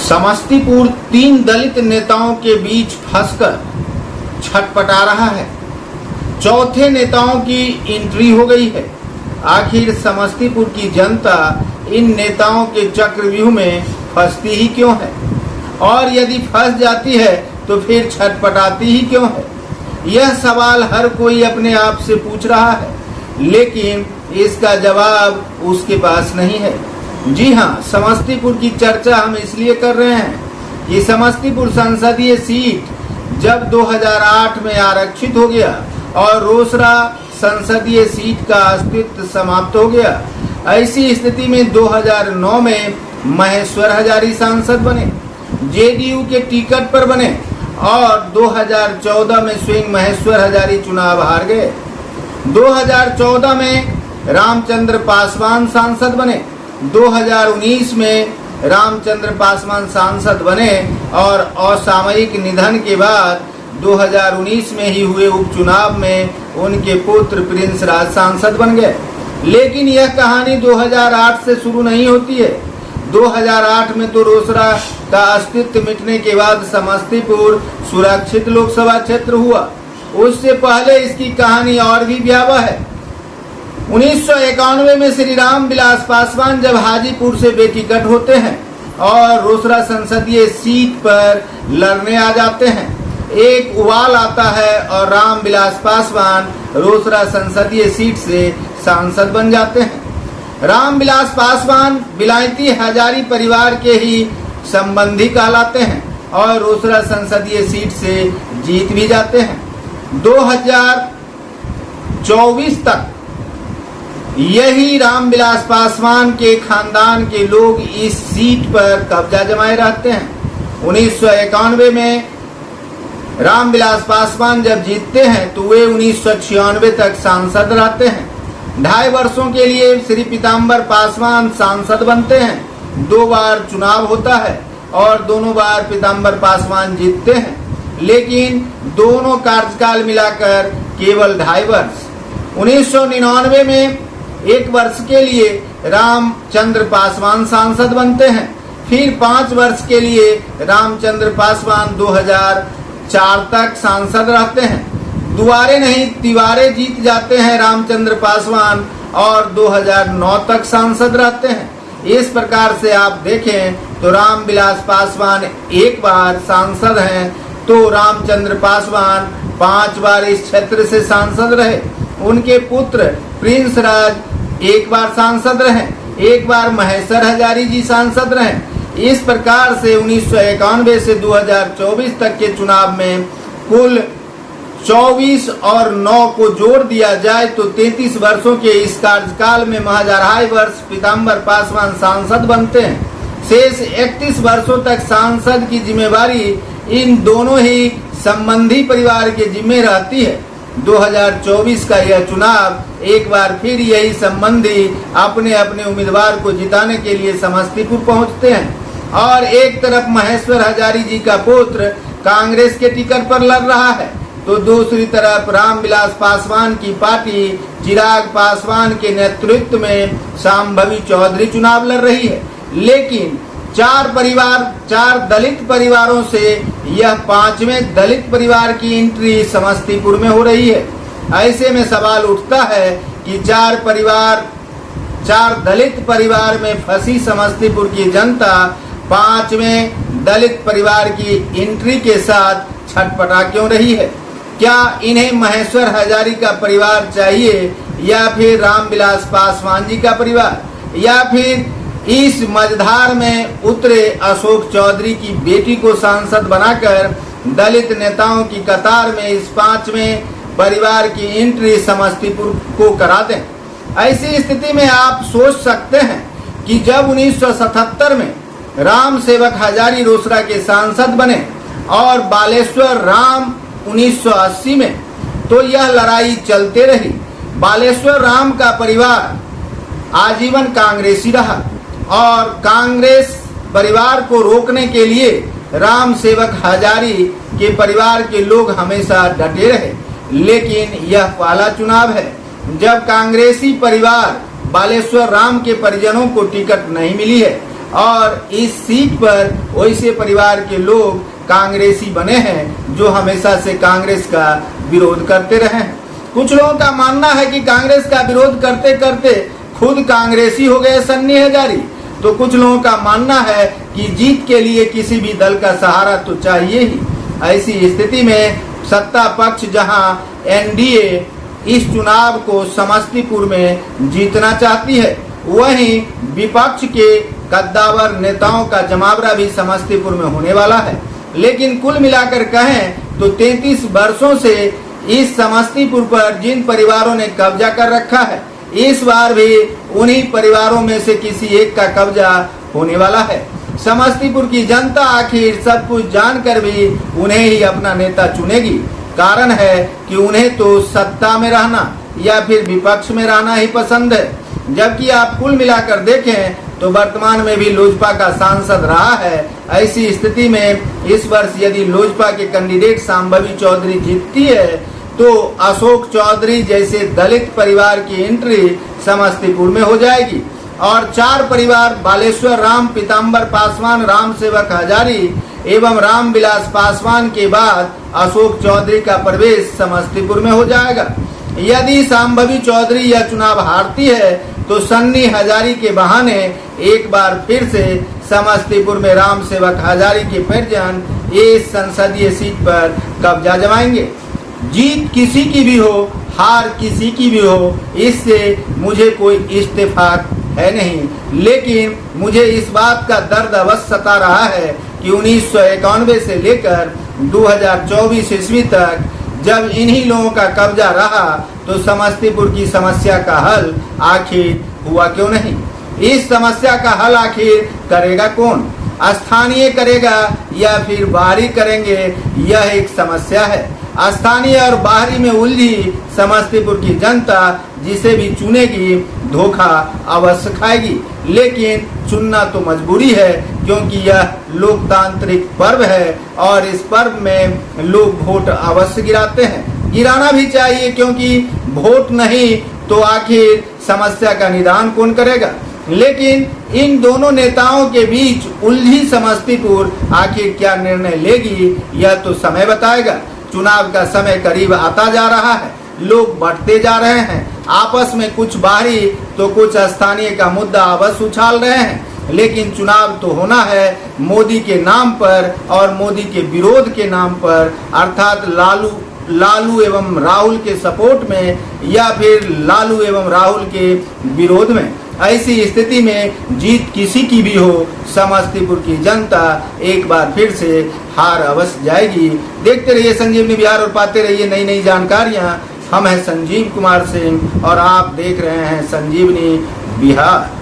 समस्तीपुर 3 दलित नेताओं के बीच फंसकर छटपटा रहा है। चौथे नेताओं की एंट्री हो गई है। आखिर समस्तीपुर की जनता इन नेताओं के चक्रव्यूह में फंसती ही क्यों है, और यदि फंस जाती है तो फिर छटपटाती ही क्यों है? यह सवाल हर कोई अपने आप से पूछ रहा है, लेकिन इसका जवाब उसके पास नहीं है। जी हाँ, समस्तीपुर की चर्चा हम इसलिए कर रहे हैं कि समस्तीपुर संसदीय सीट जब 2008 में आरक्षित हो गया और रोसड़ा संसदीय सीट का अस्तित्व समाप्त हो गया, ऐसी स्थिति में 2009 में महेश्वर हजारी सांसद बने, जेडीयू के टिकट पर बने, और 2014 में स्वयं महेश्वर हजारी चुनाव हार गए। 2014 में रामचंद्र पासवान सांसद बने, 2019 में रामचंद्र पासवान सांसद बने और असामयिक निधन के बाद 2019 में ही हुए उपचुनाव में उनके पुत्र प्रिंस राज सांसद बन गए। लेकिन यह कहानी 2008 से शुरू नहीं होती है। 2008 में तो रोसड़ा का अस्तित्व मिटने के बाद समस्तीपुर सुरक्षित लोकसभा क्षेत्र हुआ। उससे पहले इसकी कहानी और भी भयावह है। 1991 में श्री राम विलास पासवान जब हाजीपुर से बेटिकट होते हैं और रोसड़ा संसदीय सीट पर लड़ने आ जाते हैं, एक उबाल आता है और राम विलास पासवान रोसड़ा संसदीय सीट से सांसद बन जाते हैं। राम विलास पासवान विलायती हजारी परिवार के ही संबंधी कहलाते हैं और रोसड़ा संसदीय सीट से जीत भी जाते हैं। 2024 तक यही रामविलास पासवान के खानदान के लोग इस सीट पर कब्जा जमाए रहते हैं। 1991 में रामविलास पासवान जब जीतते हैं तो वे 1996 तक सांसद रहते हैं। 2.5 वर्षों के लिए श्री पीताम्बर पासवान सांसद बनते हैं। 2 बार चुनाव होता है और दोनों बार पीताम्बर पासवान जीतते हैं, लेकिन दोनों कार्यकाल मिलाकर केवल 2.5 वर्ष। 1999 में 1 वर्ष के लिए रामचंद्र पासवान सांसद बनते हैं। फिर 5 वर्ष के लिए रामचंद्र पासवान 2004 तक सांसद रहते हैं। दुबारे नहीं तिबारे जीत जाते हैं रामचंद्र पासवान और 2009 तक सांसद रहते हैं। इस प्रकार से आप देखें तो रामविलास पासवान 1 बार सांसद हैं, तो रामचंद्र पासवान 5 बार इस क्षेत्र से सांसद रहे। उनके पुत्र प्रिंस राज 1 बार सांसद रहे, 1 बार महेश्वर हजारी जी सांसद रहे। इस प्रकार से 1991 से 2024 तक के चुनाव में कुल 24 और 9 को जोड़ दिया जाए तो 33 वर्षों के इस कार्यकाल में महज 2.5 वर्ष पीताम्बर पासवान सांसद बनते हैं। शेष 31 वर्षों तक सांसद की जिम्मेवारी इन दोनों ही संबंधी परिवार के जिम्मे रहती है। 2024 का यह चुनाव एक बार फिर यही संबंधी अपने अपने उम्मीदवार को जिताने के लिए समस्तीपुर पहुंचते हैं और एक तरफ महेश्वर हजारी जी का पुत्र कांग्रेस के टिकट पर लड़ रहा है, तो दूसरी तरफ रामविलास पासवान की पार्टी चिराग पासवान के नेतृत्व में शांभवी चौधरी चुनाव लड़ रही है। लेकिन 4 दलित परिवारों से यह 5वें दलित परिवार की एंट्री समस्तीपुर में हो रही है। ऐसे में सवाल उठता है कि 4 दलित परिवार में फंसी समस्तीपुर की जनता 5वें दलित परिवार की एंट्री के साथ छटपटा क्यों रही है? क्या इन्हें महेश्वर हजारी का परिवार चाहिए या फिर रामविलास पासवान जी का परिवार, या फिर इस मझधार में उतरे अशोक चौधरी की बेटी को सांसद बनाकर दलित नेताओं की कतार में इस 5वें परिवार की एंट्री समस्तीपुर को करा दें? ऐसी स्थिति में आप सोच सकते हैं कि जब 1977 में राम सेवक हजारी रोसड़ा के सांसद बने और बालेश्वर राम 1980 में, तो यह लड़ाई चलते रही। बालेश्वर राम का परिवार आजीवन कांग्रेसी रहा और कांग्रेस परिवार को रोकने के लिए राम सेवक हजारी के परिवार के लोग हमेशा डटे रहे। लेकिन यह पहला चुनाव है जब कांग्रेसी परिवार बालेश्वर राम के परिजनों को टिकट नहीं मिली है और इस सीट पर वैसे परिवार के लोग कांग्रेसी बने हैं जो हमेशा से कांग्रेस का विरोध करते रहे हैं। कुछ लोगों का मानना है कि कांग्रेस का विरोध करते करते खुद कांग्रेसी हो गए सन्नी हजारी। तो कुछ लोगों का मानना है कि जीत के लिए किसी भी दल का सहारा तो चाहिए ही। ऐसी स्थिति में सत्ता पक्ष जहां एनडीए इस चुनाव को समस्तीपुर में जीतना चाहती है, वहीं विपक्ष के कद्दावर नेताओं का जमावड़ा भी समस्तीपुर में होने वाला है। लेकिन कुल मिलाकर कहें तो 33 वर्षों से इस समस्तीपुर पर जिन परिवारों ने कब्जा कर रखा है, इस बार भी उन्हीं परिवारों में से किसी एक का कब्जा होने वाला है। समस्तीपुर की जनता आखिर सब कुछ जानकर भी उन्हें ही अपना नेता चुनेगी। कारण है कि उन्हें तो सत्ता में रहना या फिर विपक्ष में रहना ही पसंद है। जबकि आप कुल मिलाकर देखें तो वर्तमान में भी लोजपा का सांसद रहा है। ऐसी स्थिति में इस वर्ष यदि लोजपा के कैंडिडेट शांभवी चौधरी जीतती है तो अशोक चौधरी जैसे दलित परिवार की एंट्री समस्तीपुर में हो जाएगी और 4 परिवार बालेश्वर राम, पीताम्बर पासवान, राम सेवक हजारी एवं रामविलास पासवान के बाद अशोक चौधरी का प्रवेश समस्तीपुर में हो जाएगा। यदि शांभवी चौधरी यह चुनाव हारती है तो सन्नी हजारी के बहाने एक बार फिर से समस्तीपुर में राम सेवक हजारी के परिजन इस संसदीय सीट पर कब्जा जमाएंगे। जीत किसी की भी हो, हार किसी की भी हो, इससे मुझे कोई इत्तेफाक है नहीं। लेकिन मुझे इस बात का दर्द अवश्य सता रहा है कि 1991 से लेकर 2024 ईस्वी तक जब इन्हीं लोगों का कब्जा रहा तो समस्तीपुर की समस्या का हल आखिर हुआ क्यों नहीं। इस समस्या का हल आखिर करेगा कौन? स्थानीय करेगा या फिर बाहरी करेंगे, यह एक समस्या है। स्थानीय और बाहरी में उलझी समस्तीपुर की जनता जिसे भी चुनेगी धोखा अवश्य खाएगी। लेकिन चुनना तो मजबूरी है क्योंकि यह लोकतांत्रिक पर्व है और इस पर्व में लोग वोट अवश्य गिराते हैं। गिराना भी चाहिए क्योंकि वोट नहीं तो आखिर समस्या का निदान कौन करेगा। लेकिन इन दोनों नेताओं के बीच उलझी समस्तीपुर आखिर क्या निर्णय लेगी यह तो समय बताएगा। चुनाव का समय करीब आता जा रहा है, लोग बढ़ते जा रहे हैं, आपस में कुछ बाहरी तो कुछ स्थानीय का मुद्दा अवश्य उछाल रहे हैं। लेकिन चुनाव तो होना है मोदी के नाम पर और मोदी के विरोध के नाम पर, अर्थात लालू एवं राहुल के सपोर्ट में या फिर लालू एवं राहुल के विरोध में। ऐसी स्थिति में जीत किसी की भी हो, समस्तीपुर की जनता एक बार फिर से हार अवश्य जाएगी। देखते रहिए संजीवनी बिहार और पाते रहिए नई नई जानकारियां। हम हैं संजीव कुमार सिंह और आप देख रहे हैं संजीवनी बिहार।